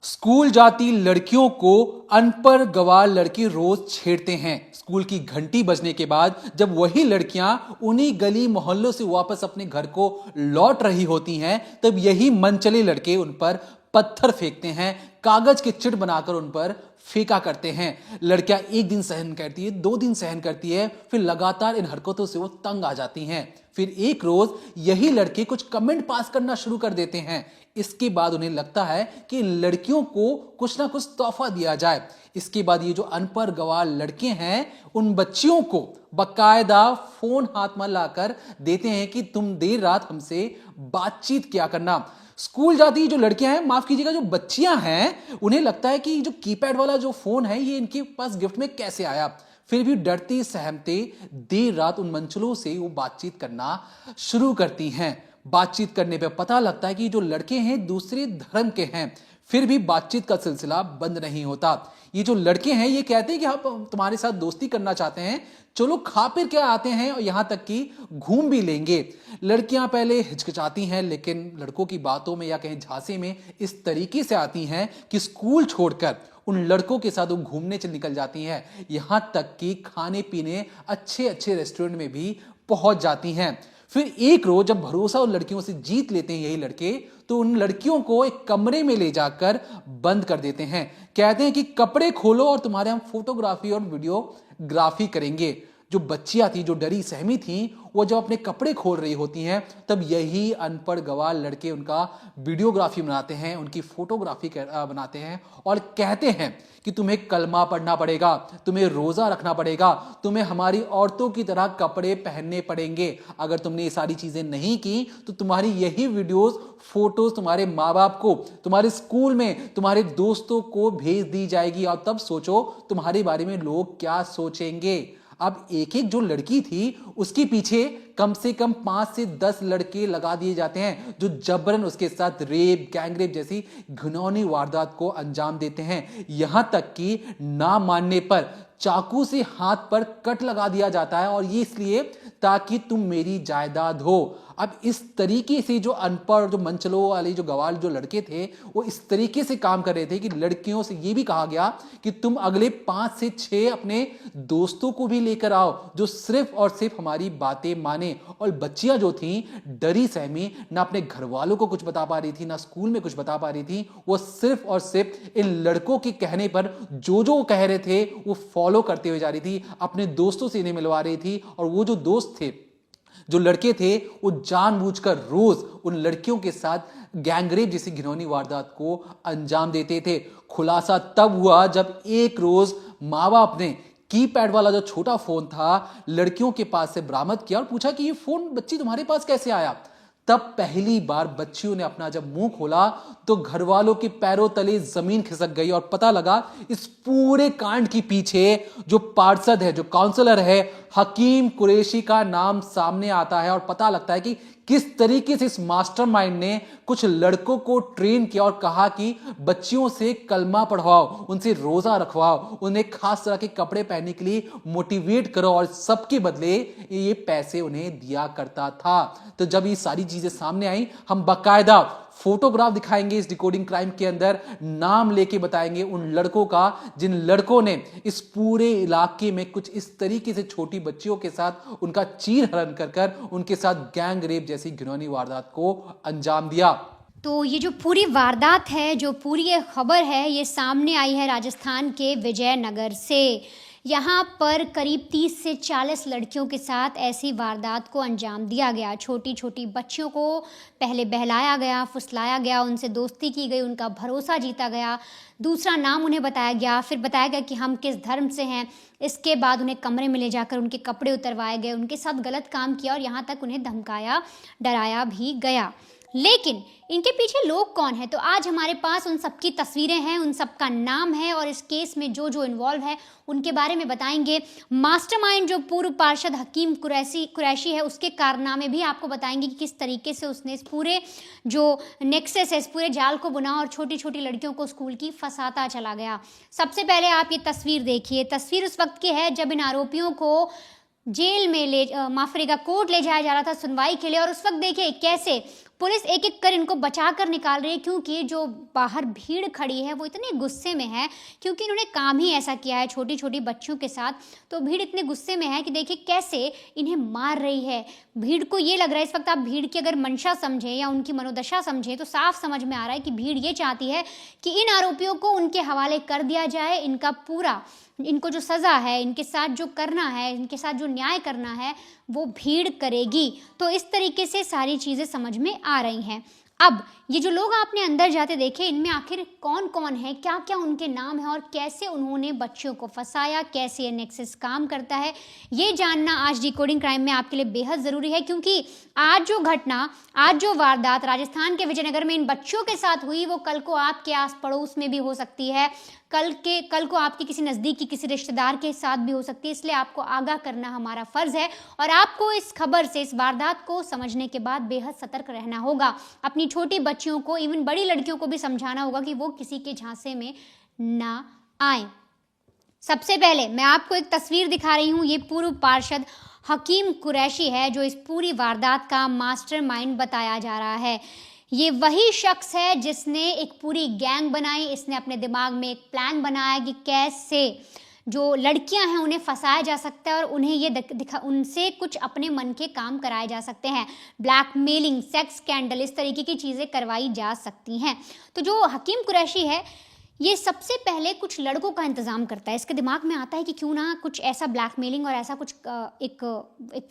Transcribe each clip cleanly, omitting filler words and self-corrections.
School जाती लड़कियों को अनपढ़ गवार लड़के रोज छेड़ते हैं। स्कूल की घंटी बजने के बाद जब वही लड़कियां उन्हीं गली मोहल्लों से वापस अपने घर को लौट रही होती हैं, तब यही मनचले लड़के उन पर पत्थर फेंकते हैं, कागज के चिट बनाकर उन पर फेंका करते हैं। लड़कियां एक दिन सहन करती है, 2 दिन सहन करती है, फिर लगातार इन हरकतों से वो तंग आ जाती हैं। फिर एक रोज यही लड़के कुछ कमेंट पास करना शुरू कर देते हैं। इसके बाद उन्हें लगता है कि लड़कियों को कुछ ना कुछ तोहफा दिया जाए। इसके बाद ये जो अनपढ़ गवार लड़के हैं, उन बच्चियों को बकायदा फोन हाथ में लाकर देते हैं कि तुम देर रात हमसे बातचीत क्या करना। स्कूल जाती जो लड़कियां हैं, माफ कीजिएगा जो बच्चियां हैं, उन्हें लगता है कि जो कीपैड वाला जो फोन है ये इनके पास गिफ्ट में कैसे आया। फिर भी डरते सहमते देर रात उन मंचलों से वो बातचीत करना शुरू करती हैं। बातचीत करने पे पता लगता है कि जो लड़के हैं दूसरे धर्म के हैं। फिर भी बातचीत का सिलसिला बंद नहीं होता। ये जो लड़के हैं ये कहते हैं कि हम तुम्हारे साथ दोस्ती करना चाहते हैं, चलो खा फिर क्या आते हैं और यहां तक कि घूम भी लेंगे। लड़कियां पहले हिचकिचाती हैं, लेकिन लड़कों की बातों में या कहीं झांसे में इस तरीके से आती हैं कि स्कूल छोड़कर उन लड़कों के साथ वो घूमने चल निकल जाती हैं। यहां तक कि खाने पीने अच्छे अच्छे रेस्टोरेंट में भी पहुंच जाती हैं। फिर एक रोज जब भरोसा उन लड़कियों से जीत लेते हैं यही लड़के, तो उन लड़कियों को एक कमरे में ले जाकर बंद कर देते हैं। कहते हैं कि कपड़े खोलो और तुम्हारे हम फोटोग्राफी और वीडियोग्राफी करेंगे। जो बच्चियां थी, जो डरी सहमी थी, वो जब अपने कपड़े खोल रही होती हैं, तब यही अनपढ़ गवार लड़के उनका वीडियोग्राफी बनाते हैं, उनकी फोटोग्राफी बनाते हैं और कहते हैं कि तुम्हें कलमा पढ़ना पड़ेगा, तुम्हें रोजा रखना पड़ेगा, तुम्हें हमारी औरतों की तरह कपड़े पहनने पड़ेंगे। अगर तुमने ये सारी चीजें नहीं की तो तुम्हारी यही वीडियोस फोटोज तुम्हारे माँ बाप को, तुम्हारे स्कूल में तुम्हारे दोस्तों को भेज दी जाएगी और तब सोचो तुम्हारे बारे में लोग क्या सोचेंगे। अब एक एक जो लड़की थी उसके पीछे कम से कम 5 से 10 लड़के लगा दिए जाते हैं, जो जबरन उसके साथ रेप, गैंगरेप जैसी घिनौनी वारदात को अंजाम देते हैं। यहां तक कि ना मानने पर चाकू से हाथ पर कट लगा दिया जाता है, और ये इसलिए ताकि तुम मेरी जायदाद हो। अब इस तरीके से जो अनपढ़, जो मंचलों वाले, जो गवार जो लड़के थे, वो इस तरीके से काम कर रहे थे कि लड़कियों से ये भी कहा गया कि तुम अगले 5 से 6 अपने दोस्तों को भी लेकर आओ जो सिर्फ और सिर्फ हमारी बातें माने। और बच्चियां जो थी डरी सहमी, ना अपने घर वालों को कुछ बता पा रही थी, ना स्कूल में कुछ बता पा रही थी। वो सिर्फ और सिर्फ इन लड़कों के कहने पर जो कह रहे थे वो फॉलो करते हुए जा रही थी, अपने दोस्तों से इन्हें मिलवा रही थी। और वो जो दोस्त थे, जो लड़के थे, वो जानबूझकर रोज उन लड़कियों के साथ गैंगरेप जैसी घिनौनी वारदात को अंजाम देते थे। खुलासा तब हुआ जब एक रोज माँ बाप ने कीपैड वाला जो छोटा फोन था लड़कियों के पास से बरामद किया और पूछा कि ये फोन बच्ची तुम्हारे पास कैसे आया। तब पहली बार बच्चियों ने अपना जब मुंह खोला तो घर वालों के पैरों तले जमीन खिसक गई और पता लगा इस पूरे कांड के पीछे जो पार्षद है, जो काउंसलर है, हकीम कुरैशी का नाम सामने आता है। और पता लगता है कि किस तरीके से इस मास्टरमाइंड ने कुछ लड़कों को ट्रेन किया और कहा कि बच्चियों से कलमा पढ़वाओ, उनसे रोजा रखवाओ, उन्हें खास तरह के कपड़े पहनने के लिए मोटिवेट करो, और सबके बदले ये पैसे उन्हें दिया करता था। तो जब ये सारी चीजें सामने आई, हम बकायदा फोटोग्राफ दिखाएंगे इस डिकोडिंग क्राइम के अंदर, नाम लेके बताएंगे उन लड़कों का जिन लड़कों ने इस पूरे इलाके में कुछ इस तरीके से छोटी बच्चियों के साथ उनका चीर हरण कर कर उनके साथ गैंग रेप जैसी घिनौनी वारदात को अंजाम दिया। तो ये जो पूरी वारदात है, जो पूरी ये खबर है, ये सामने आई है राजस्थान के विजयनगर से। यहाँ पर करीब 30 से 40 लड़कियों के साथ ऐसी वारदात को अंजाम दिया गया। छोटी छोटी बच्चियों को पहले बहलाया गया, फुसलाया गया, उनसे दोस्ती की गई, उनका भरोसा जीता गया, दूसरा नाम उन्हें बताया गया, फिर बताया गया कि हम किस धर्म से हैं। इसके बाद उन्हें कमरे में ले जाकर उनके कपड़े उतरवाए गए, उनके साथ गलत काम किया और यहाँ तक उन्हें धमकाया, डराया भी गया। लेकिन इनके पीछे लोग कौन है? तो आज हमारे पास उन सबकी तस्वीरें हैं, उन सबका नाम है और इस केस में जो जो इन्वॉल्व है उनके बारे में बताएंगे। मास्टरमाइंड जो पूर्व पार्षद हकीम कुरैशी है, उसके कारनामे भी आपको बताएंगे कि किस तरीके से उसने इस पूरे जो नेक्सस है, इस पूरे जाल को बुना और छोटी छोटी लड़कियों को स्कूल की फंसाता चला गया। सबसे पहले आप ये तस्वीर देखिए। तस्वीर उस वक्त की है जब इन आरोपियों को जेल में कोर्ट ले जाया जा रहा था सुनवाई के लिए। और उस वक्त देखिए कैसे पुलिस एक एक कर इनको बचा कर निकाल रही है, क्योंकि जो बाहर भीड़ खड़ी है वो इतने गुस्से में है, क्योंकि इन्होंने काम ही ऐसा किया है छोटी छोटी बच्चियों के साथ। तो भीड़ इतने गुस्से में है कि देखिए कैसे इन्हें मार रही है। भीड़ को ये लग रहा है, इस वक्त आप भीड़ की अगर मंशा समझें या उनकी मनोदशा समझें तो साफ समझ में आ रहा है कि भीड़ ये चाहती है कि इन आरोपियों को उनके हवाले कर दिया जाए। इनको जो सज़ा है, इनके साथ जो करना है, इनके साथ जो न्याय करना है वो भीड़ करेगी। तो इस तरीके से सारी चीज़ें समझ में आ रही हैं। अब ये जो लोग आपने अंदर जाते देखे, इनमें आखिर कौन कौन है, क्या क्या उनके नाम है और कैसे उन्होंने बच्चियों को फंसाया, कैसे ये नेक्सस काम करता है, ये जानना आज डिकोडिंग क्राइम में आपके लिए बेहद ज़रूरी है। क्योंकि आज जो वारदात राजस्थान के विजयनगर में इन बच्चियों के साथ हुई, वो कल को आपके आस पड़ोस में भी हो सकती है, कल को आपके किसी नज़दीकी किसी रिश्तेदार के साथ भी हो सकती है। इसलिए आपको आगाह करना हमारा फ़र्ज़ है और आपको इस खबर से, इस वारदात को समझने के बाद बेहद सतर्क रहना होगा। अपनी छोटी बच्चियों को, इवन बड़ी लड़कियों को भी समझाना होगा कि वो किसी के झांसे में ना आए। सबसे पहले मैं आपको एक तस्वीर दिखा रही हूँ। ये पूर्व पार्षद हकीम कुरैशी है जो इस पूरी वारदात का मास्टरमाइंड बताया जा रहा है। ये वही शख्स है जिसने एक पूरी गैंग बनाई। इसने अपने दिमाग में एक प्लान बनाया कि कैसे जो लड़कियां हैं उन्हें फंसाया जा सकता है और उन्हें ये उनसे कुछ अपने मन के काम कराए जा सकते हैं। ब्लैकमेलिंग, सेक्स स्कैंडल, इस तरीके की चीज़ें करवाई जा सकती हैं। तो जो हकीम कुरैशी है ये सबसे पहले कुछ लड़कों का इंतज़ाम करता है। इसके दिमाग में आता है कि क्यों ना कुछ ऐसा ब्लैकमेलिंग और ऐसा कुछ एक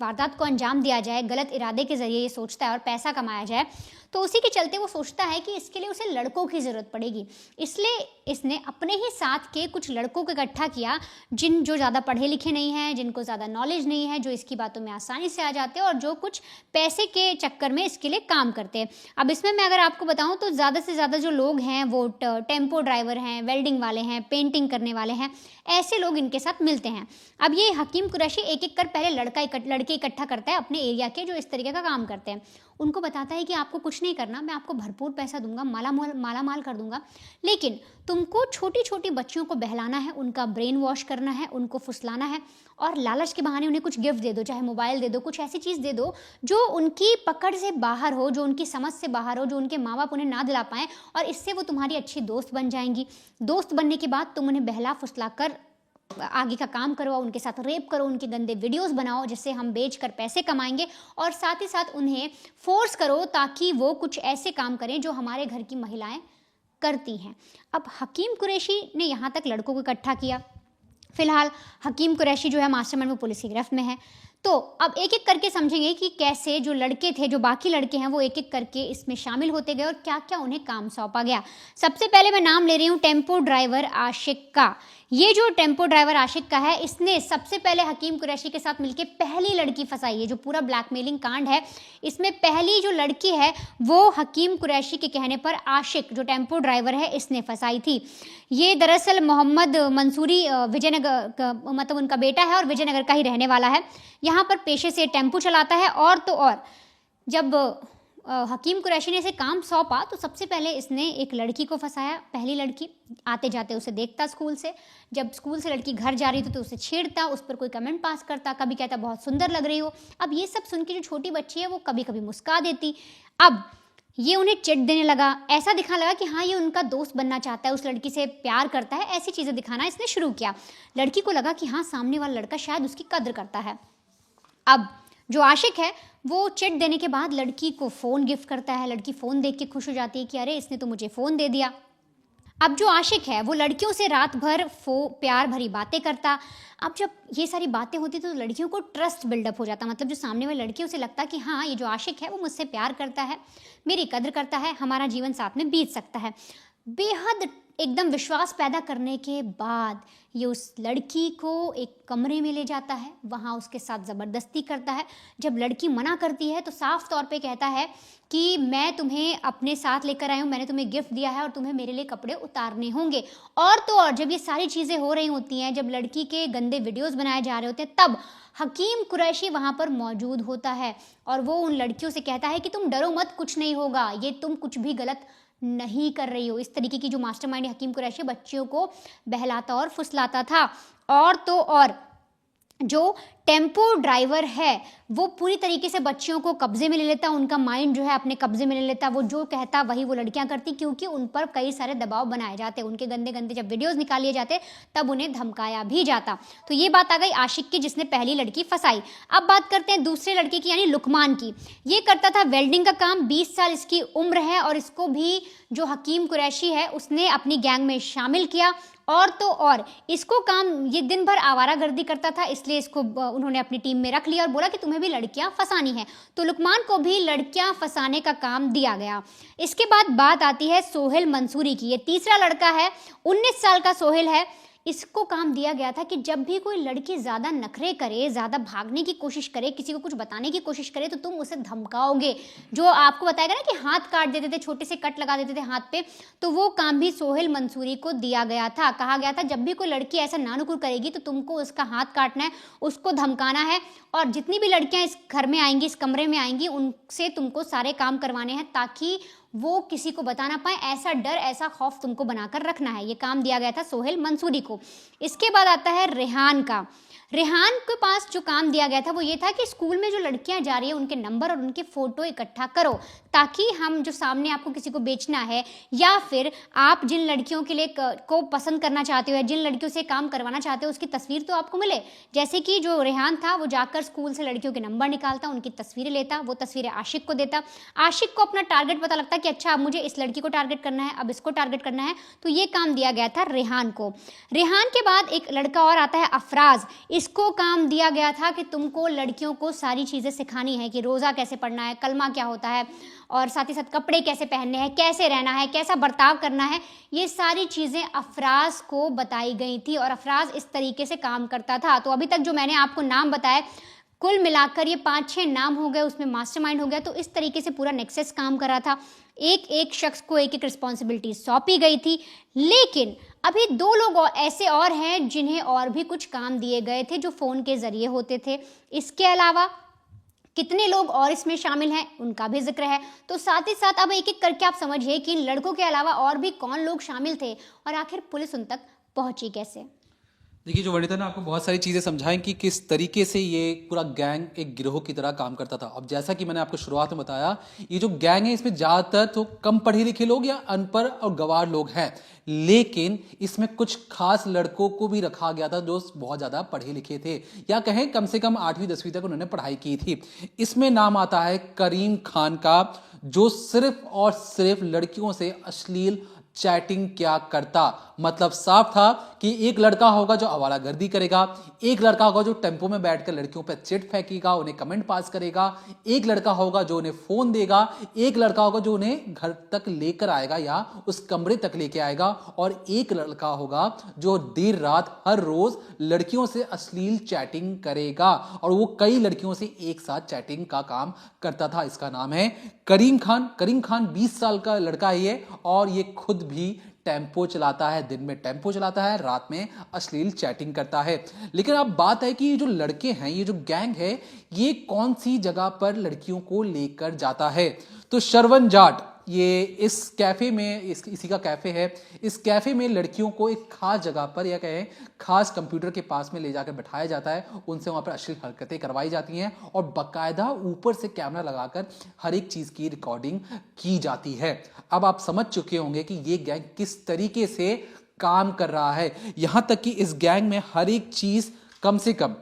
वारदात को अंजाम दिया जाए, गलत इरादे के ज़रिए ये सोचता है और पैसा कमाया जाए। तो उसी के चलते वो सोचता है कि इसके लिए उसे लड़कों की ज़रूरत पड़ेगी। इसलिए इसने अपने ही साथ के कुछ लड़कों को इकट्ठा किया जो ज़्यादा पढ़े लिखे नहीं हैं, जिनको ज़्यादा नॉलेज नहीं है, जो इसकी बातों में आसानी से आ जाते हैं और जो कुछ पैसे के चक्कर में इसके लिए काम करते हैं। अब इसमें मैं अगर आपको बताऊं तो ज़्यादा से ज़्यादा जो लोग हैं वो टेम्पो ड्राइवर हैं, वेल्डिंग वाले हैं, पेंटिंग करने वाले हैं, ऐसे लोग इनके साथ मिलते हैं। अब ये हकीम कुरैशी एक एक कर पहले लड़के इकट्ठा करता है अपने एरिया के जो इस तरीके का काम करते हैं। उनको बताता है कि आपको कुछ नहीं करना, मैं आपको भरपूर पैसा दूंगा, माला माल कर दूंगा, लेकिन तुमको छोटी छोटी बच्चियों को बहलाना है, उनका ब्रेन वॉश करना है, उनको फुसलाना है और लालच के बहाने उन्हें कुछ गिफ्ट दे दो, चाहे मोबाइल दे दो, कुछ ऐसी चीज़ दे दो जो उनकी पकड़ से बाहर हो, जो उनकी समझ से बाहर हो, जो उनके माँ बाप उन्हें ना दिला पाएँ और इससे वो तुम्हारी अच्छी दोस्त बन जाएंगी। दोस्त बनने के बाद तुम उन्हें बहला फुसला कर आगे का काम करवाओ, उनके साथ रेप करो, उनके गंदे वीडियोस बनाओ जिससे हम बेचकर पैसे कमाएंगे और साथ ही साथ उन्हें फोर्स करो ताकि वो कुछ ऐसे काम करें जो हमारे घर की महिलाएं करती हैं। अब हकीम कुरैशी ने यहाँ तक लड़कों को इकट्ठा किया। फिलहाल हकीम कुरैशी जो है मास्टरमाइंड में पुलिस की गिरफ्त में है। तो अब एक एक करके समझेंगे कि कैसे जो लड़के थे, जो बाकी लड़के हैं, वो एक एक करके इसमें शामिल होते गए और क्या क्या उन्हें काम सौंपा गया। सबसे पहले मैं नाम ले रही हूँ टेम्पो ड्राइवर आशिक का। ये जो टेम्पो ड्राइवर आशिक का है, इसने सबसे पहले हकीम कुरैशी के साथ मिलकर पहली लड़की फंसाई है। जो पूरा ब्लैकमेलिंग कांड है, इसमें पहली जो लड़की है वो हकीम कुरैशी के कहने पर आशिक जो टेम्पो ड्राइवर है इसने फंसाई थी। ये दरअसल मोहम्मद मंसूरी विजयनगर मतलब उनका बेटा है और विजयनगर का ही रहने वाला है। यहाँ पर पेशे से टेम्पो चलाता है और तो और जब हकीम कुरैशी ने इसे काम सौंपा तो सबसे पहले इसने एक लड़की को फंसाया। पहली लड़की आते जाते उसे देखता स्कूल से, जब स्कूल से लड़की घर जा रही थी तो उसे छेड़ता, उस पर कोई कमेंट पास करता, कभी कहता बहुत सुंदर लग रही हो। अब ये सब सुन के जो छोटी बच्ची है वो कभी कभी मुस्का देती। अब ये उन्हें चिट देने लगा, ऐसा दिखाने लगा कि हाँ ये उनका दोस्त बनना चाहता है, उस लड़की से प्यार करता है, ऐसी चीज़ें दिखाना इसने शुरू किया। लड़की को लगा कि हाँ सामने वाला लड़का शायद उसकी कद्र करता है। अब जो आशिक है वो चिट देने के बाद लड़की को फ़ोन गिफ्ट करता है। लड़की फ़ोन देख के खुश हो जाती है कि अरे इसने तो मुझे फ़ोन दे दिया। अब जो आशिक है वो लड़कियों से रात भर प्यार भरी बातें करता। अब जब ये सारी बातें होती तो लड़कियों को ट्रस्ट बिल्डअप हो जाता, मतलब जो सामने वाली लड़की उसे लगता कि हाँ ये जो आशिक है वो मुझसे प्यार करता है, मेरी कद्र करता है, हमारा जीवन साथ में बीत सकता है। बेहद एकदम विश्वास पैदा करने के बाद ये उस लड़की को एक कमरे में ले जाता है, वहाँ उसके साथ ज़बरदस्ती करता है। जब लड़की मना करती है तो साफ तौर पे कहता है कि मैं तुम्हें अपने साथ लेकर आया हूँ, मैंने तुम्हें गिफ्ट दिया है और तुम्हें मेरे लिए कपड़े उतारने होंगे। और तो और जब ये सारी चीज़ें हो रही होती हैं, जब लड़की के गंदे वीडियोज़ बनाए जा रहे होते हैं, तब हकीम कुरैशी वहाँ पर मौजूद होता है और वो उन लड़कियों से कहता है कि तुम डरो मत, कुछ नहीं होगा, ये तुम कुछ भी गलत नहीं कर रही हो। इस तरीके की जो मास्टरमाइंड हकीम कुरैशी बच्चियों को बहलाता और फुसलाता था। और तो और जो टेम्पो ड्राइवर है वो पूरी तरीके से बच्चियों को कब्जे में ले लेता, उनका माइंड जो है अपने कब्जे में ले लेता, वो जो कहता वही वो लड़कियां करती, क्योंकि उन पर कई सारे दबाव बनाए जाते, उनके गंदे गंदे जब वीडियोस निकाल लिए जाते तब उन्हें धमकाया भी जाता। तो ये बात आ गई आशिक की, जिसने पहली लड़की फंसाई। अब बात करते हैं दूसरे लड़के की, यानी लुकमान की। ये करता था वेल्डिंग का काम, 20 साल इसकी उम्र है, और इसको भी जो हकीम कुरैशी है उसने अपनी गैंग में शामिल किया। और तो और इसको काम, ये दिन भर आवारागर्दी करता था, इसलिए इसको उन्होंने अपनी टीम में रख लिया और बोला कि तुम्हें भी लड़कियां फंसानी है। तो लुकमान को भी लड़कियां फंसाने का काम दिया गया। इसके बाद बात आती है सोहेल मंसूरी की। ये तीसरा लड़का है, 19 साल का सोहेल है। इसको काम दिया गया था कि जब भी कोई लड़की ज़्यादा नखरे करे, ज़्यादा भागने की कोशिश करे, किसी को कुछ बताने की कोशिश करे, तो तुम उसे धमकाओगे। जो आपको बताएगा ना कि हाथ काट देते थे, छोटे से कट लगा देते थे हाथ पे, तो वो काम भी सोहेल मंसूरी को दिया गया था। कहा गया था जब भी कोई लड़की ऐसा नानुकुर करेगी तो तुमको उसका हाथ काटना है, उसको धमकाना है, और जितनी भी लड़कियां इस घर में आएंगी, इस कमरे में आएंगी, उनसे तुमको सारे काम करवाने हैं ताकि वो किसी को बता ना पाए। ऐसा डर, ऐसा खौफ तुमको बनाकर रखना है। ये काम दिया गया था सोहेल मंसूरी को। इसके बाद आता है रेहान का। रेहान के पास जो काम दिया गया था वो ये था कि स्कूल में जो लड़कियां जा रही है उनके नंबर और उनके फोटो इकट्ठा करो, ताकि हम जो सामने आपको किसी को बेचना है, या फिर आप जिन लड़कियों के लिए को पसंद करना चाहते हो या जिन लड़कियों से काम करवाना चाहते हो उसकी तस्वीर तो आपको मिले। जैसे कि जो रेहान था वो जाकर स्कूल से लड़कियों के नंबर निकालता, उनकी तस्वीरें लेता, वो तस्वीरें आशिक को देता। आशिक को अपना टारगेट पता लगता कि अच्छा अब मुझे इस लड़की को टारगेट करना है, अब इसको टारगेट करना है। तो ये काम दिया गया था रेहान को। रेहान के बाद एक लड़का और आता है अफराज। इसको काम दिया गया था कि तुमको लड़कियों को सारी चीज़ें सिखानी है कि रोज़ा कैसे पढ़ना है, कलमा क्या होता है, और साथ ही साथ कपड़े कैसे पहनने हैं, कैसे रहना है, कैसा बर्ताव करना है। ये सारी चीज़ें अफराज को बताई गई थी और अफराज इस तरीके से काम करता था। तो अभी तक जो मैंने आपको नाम बताए, कुल मिलाकर ये 5-6 नाम हो गए, उसमें मास्टरमाइंड हो गया। तो इस तरीके से पूरा नेक्सस काम कर रहा था। एक एक शख्स को एक एक रिस्पॉन्सिबिलिटी सौंपी गई थी। लेकिन अभी 2 लोग ऐसे और हैं जिन्हें और भी कुछ काम दिए गए थे जो फ़ोन के ज़रिए होते थे। इसके अलावा कितने लोग और इसमें शामिल हैं उनका भी जिक्र है। तो साथ ही साथ अब एक एक करके आप समझिए कि इन लड़कों के अलावा और भी कौन लोग शामिल थे और आखिर पुलिस उन तक पहुंची कैसे। देखिए, जो वनिता ने आपको बहुत सारी चीज़ें समझाएं कि किस तरीके से ये पूरा गैंग एक गिरोह की तरह काम करता था। अब जैसा कि मैंने आपको शुरुआत में बताया, ये जो गैंग है इसमें ज़्यादातर तो कम पढ़े लिखे लोग या अनपढ़ और गंवार लोग हैं, लेकिन इसमें कुछ खास लड़कों को भी रखा गया था जो बहुत ज़्यादा पढ़े लिखे थे, या कहें कम से कम 8वीं 10वीं तक उन्होंने पढ़ाई की थी। इसमें नाम आता है करीम खान का, जो सिर्फ और सिर्फ लड़कियों से अश्लील चैटिंग क्या करता। मतलब साफ था कि एक लड़का होगा जो आवारागर्दी करेगा, एक लड़का होगा जो टेम्पो में बैठकर लड़कियों पर चिट फेंकेगा, उन्हें कमेंट पास करेगा, एक लड़का होगा जो उन्हें फोन देगा, एक लड़का होगा जो उन्हें घर तक लेकर आएगा या उस कमरे तक लेके आएगा, और एक लड़का होगा जो देर रात हर रोज लड़कियों से अश्लील चैटिंग करेगा, और वो कई लड़कियों से एक साथ चैटिंग का काम करता था। इसका नाम है करीम खान। करीम खान 20 साल का लड़का है ये, और ये खुद भी टेम्पो चलाता है। दिन में टेम्पो चलाता है, रात में अश्लील चैटिंग करता है। लेकिन अब बात है कि ये जो लड़के हैं, ये जो गैंग है, ये कौन सी जगह पर लड़कियों को लेकर जाता है। तो श्रवण जाट, ये इस कैफे में, इसी का कैफे है। इस कैफे में लड़कियों को एक खास जगह पर, या कहें खास कंप्यूटर के पास में ले जाकर बैठाया जाता है, उनसे वहां पर अश्लील हरकतें करवाई जाती हैं और बाकायदा ऊपर से कैमरा लगाकर हर एक चीज की रिकॉर्डिंग की जाती है। अब आप समझ चुके होंगे कि ये गैंग किस तरीके से काम कर रहा है। यहां तक कि इस गैंग में हर एक चीज, कम से कम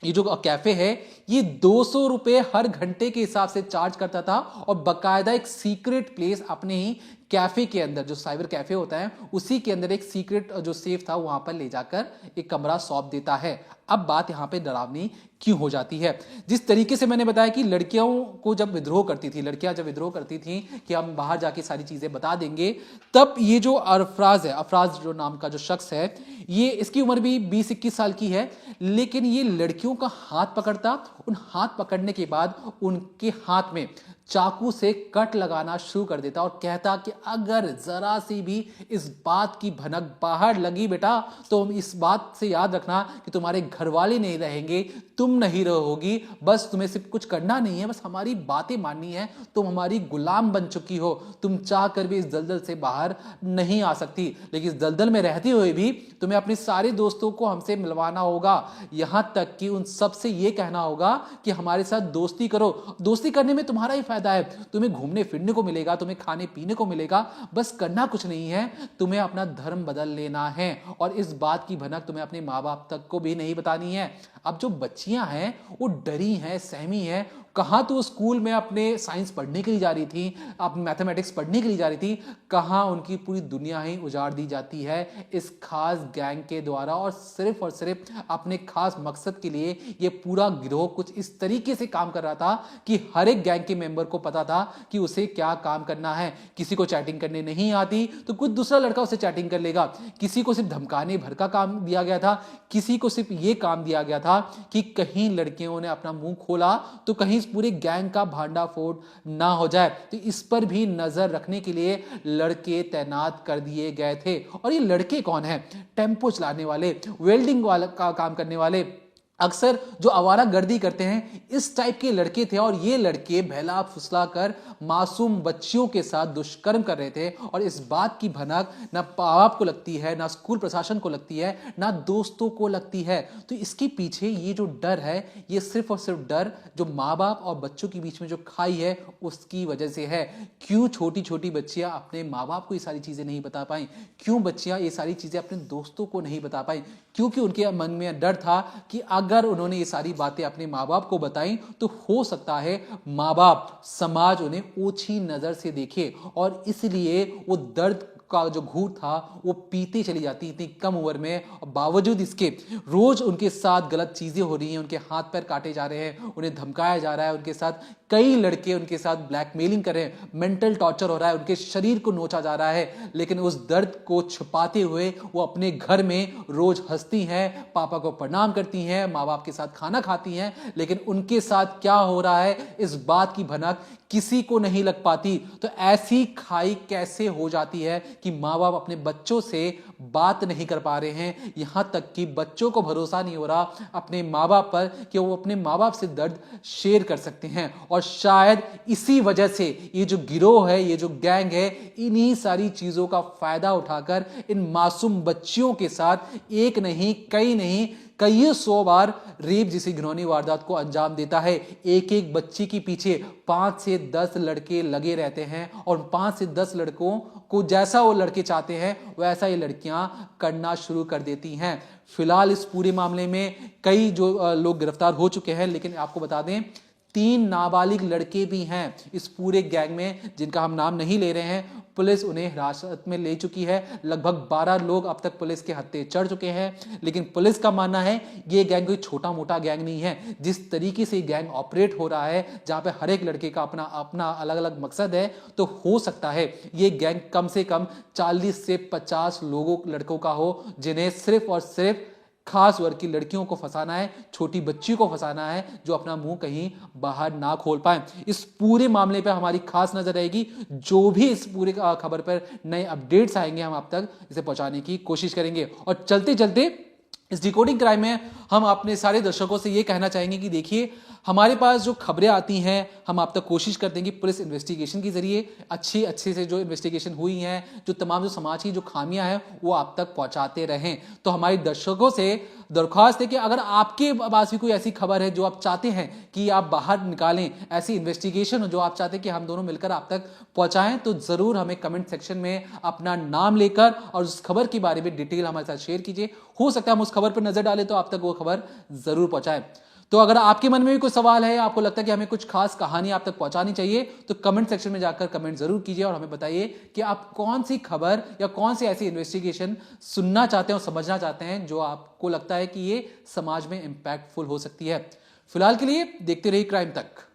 ये जो कैफे है ये 200 रुपए हर घंटे के हिसाब से चार्ज करता था, और बाकायदा एक सीक्रेट प्लेस अपने ही कैफे के अंदर, जो साइबर कैफे होता है उसी के अंदर एक सीक्रेट जो सेफ था वहां पर ले जाकर एक कमरा सौंप देता है। अब बात यहां पे डरावनी क्यों हो जाती है। जिस तरीके से मैंने बताया कि लड़कियों को जब विद्रोह करती थी, लड़कियां जब विद्रोह करती थी कि हम बाहर जाके सारी चीजें बता देंगे, तब ये जो अफराज है, अफराज जो नाम का जो शख्स है, ये इसकी उम्र भी 20-21 साल की है, लेकिन ये लड़कियों का हाथ पकड़ता। उन हाथ पकड़ने के बाद उनके हाथ में चाकू से कट लगाना शुरू कर देता और कहता कि अगर जरा सी भी इस बात की भनक बाहर लगी बेटा तो इस बात से याद रखना कि तुम्हारे घर वाले नहीं रहेंगे, तुम नहीं रहोगी, बस तुम्हें सिर्फ कुछ करना नहीं है, बस हमारी बातें माननी है, तुम हमारी गुलाम बन चुकी हो, तुम चाह कर भी इस दलदल से बाहर नहीं आ सकती। लेकिन इस दलदल में रहते हुए भी तुम्हें अपने सारे दोस्तों को हमसे मिलवाना होगा, यहां तक कि उन सबसे यह कहना होगा कि हमारे साथ दोस्ती करो। दोस्ती करने में तुम्हारा ही फायदा है, तुम्हें घूमने फिरने को मिलेगा, तुम्हें खाने पीने को मिलेगा, बस करना कुछ नहीं है, तुम्हें अपना धर्म बदल लेना है और इस बात की भनक तुम्हें अपने माँ बाप तक को भी नहीं बतानी है। अब जो बच्चियां हैं वो डरी हैं, सहमी हैं, कहाँ तो स्कूल में अपने साइंस पढ़ने के लिए जा रही थी, अपनी मैथमेटिक्स पढ़ने के लिए जा रही थी, कहाँ उनकी पूरी दुनिया ही उजाड़ दी जाती है इस खास गैंग के द्वारा और सिर्फ अपने खास मकसद के लिए। ये पूरा गिरोह कुछ इस तरीके से काम कर रहा था कि हर एक गैंग के मेंबर को पता था कि उसे क्या काम करना है। किसी को चैटिंग करने नहीं आती तो कुछ दूसरा लड़का उसे चैटिंग कर लेगा, किसी को सिर्फ धमकाने भर का काम दिया गया था, किसी को सिर्फ ये काम दिया गया था कि कहीं लड़कियों ने अपना मुंह खोला तो कहीं इस पूरे गैंग का भांडाफोड़ ना हो जाए। तो इस पर भी नजर रखने के लिए लड़के तैनात कर दिए गए थे। और ये लड़के कौन हैं? टेम्पो चलाने वाले, वेल्डिंग वाला का काम करने वाले, अक्सर जो आवारा गर्दी करते हैं, इस टाइप के लड़के थे। और ये लड़के बहला फुसला कर मासूम बच्चियों के साथ दुष्कर्म कर रहे थे और इस बात की भनक ना बाप को लगती है, ना स्कूल प्रशासन को लगती है, ना दोस्तों को लगती है। तो इसके पीछे ये जो डर है, ये सिर्फ और सिर्फ डर जो माँ बाप और बच्चों के बीच में जो खाई है उसकी वजह से है। क्यों छोटी छोटी बच्चियां अपने माँ बाप को ये सारी चीजें नहीं बता पाई? क्यों बच्चियां ये सारी चीजें अपने दोस्तों को नहीं बता पाई? क्योंकि उनके मन में डर था कि अगर उन्होंने ये सारी बातें अपने माँ बाप को बताई तो हो सकता है माँ बाप, समाज उन्हें ओछी नजर से देखे और इसलिए वो दर्द का जो घूंट था वो पीते चली जाती इतनी कम उम्र में। और बावजूद इसके रोज उनके साथ गलत चीजें हो रही हैं, उनके हाथ पैर काटे जा रहे हैं, उन्हें धमकाया जा रहा है, उनके साथ कई लड़के उनके साथ ब्लैकमेलिंग कर रहे हैं, मेंटल टॉर्चर हो रहा है, उनके शरीर को नोचा जा रहा है। लेकिन उस दर्द को छुपाते हुए वो अपने घर में रोज हंसती हैं, पापा को प्रणाम करती हैं, माँ बाप के साथ खाना खाती हैं। लेकिन उनके साथ क्या हो रहा है इस बात की भनक किसी को नहीं लग पाती। तो ऐसी खाई कैसे हो जाती है कि माँ बाप अपने बच्चों से बात नहीं कर पा रहे हैं, यहां तक कि बच्चों को भरोसा नहीं हो रहा अपने माँ बाप पर कि वो अपने माँ बाप से दर्द शेयर कर सकते हैं। और शायद इसी वजह से ये जो गिरोह है, ये जो गैंग है, इन्हीं सारी चीजों का फायदा उठाकर इन मासूम बच्चियों के साथ एक नहीं, कई नहीं, कई 100 बार रेप जैसी घिनौनी वारदात को अंजाम देता है। एक एक बच्ची के पीछे 5 से 10 लड़के लगे रहते हैं और 5 से 10 लड़कों को जैसा वो लड़के चाहते हैं वैसा ये लड़कियां करना शुरू कर देती हैं। फिलहाल इस पूरे मामले में कई जो लोग गिरफ्तार हो चुके हैं, लेकिन आपको बता दें 3 नाबालिग लड़के भी हैं इस पूरे गैंग में जिनका हम नाम नहीं ले रहे हैं। पुलिस उन्हें हिरासत में ले चुकी है। लगभग 12 लोग अब तक पुलिस के हत्थे चढ़ चुके हैं। लेकिन पुलिस का मानना है ये गैंग कोई छोटा मोटा गैंग नहीं है। जिस तरीके से गैंग ऑपरेट हो रहा है, जहां पे हर एक लड़के का अपना अपना अलग अलग मकसद है, तो हो सकता है ये गैंग कम से कम 40 से 50 लड़कों का हो, जिन्हें सिर्फ और सिर्फ खास वर्ग की लड़कियों को फंसाना है, छोटी बच्ची को फंसाना है जो अपना मुंह कहीं बाहर ना खोल पाए। इस पूरे मामले पर हमारी खास नजर रहेगी। जो भी इस पूरे खबर पर नए अपडेट्स आएंगे हम आप तक इसे पहुंचाने की कोशिश करेंगे। और चलते चलते इस डिकोडिंग क्राइम में हम अपने सारे दर्शकों से ये कहना चाहेंगे कि देखिए, हमारे पास जो खबरें आती हैं हम आप तक कोशिश करते हैं कि पुलिस इन्वेस्टिगेशन के जरिए अच्छे से जो इन्वेस्टिगेशन हुई हैं, जो तमाम जो समाज की जो खामियां हैं वो आप तक पहुंचाते रहें। तो हमारे दर्शकों से दरख्वास्त है कि अगर आपके पास भी कोई ऐसी खबर है जो आप चाहते हैं कि आप बाहर निकालें, ऐसी इन्वेस्टिगेशन जो आप चाहते हैं कि हम दोनों मिलकर आप तक पहुंचाएं, तो जरूर हमें कमेंट सेक्शन में अपना नाम लेकर और उस खबर के बारे में डिटेल हमारे साथ शेयर कीजिए। हो सकता है हम उस खबर पर नजर डालें तो आप तक वो खबर जरूर पहुंचाएं। तो अगर आपके मन में भी कोई सवाल है, आपको लगता है कि हमें कुछ खास कहानी आप तक पहुंचानी चाहिए, तो कमेंट सेक्शन में जाकर कमेंट जरूर कीजिए और हमें बताइए कि आप कौन सी खबर या कौन सी ऐसी इन्वेस्टिगेशन सुनना चाहते हैं और समझना चाहते हैं जो आपको लगता है कि ये समाज में इंपैक्टफुल हो सकती है। फिलहाल के लिए देखते रहिए क्राइम तक।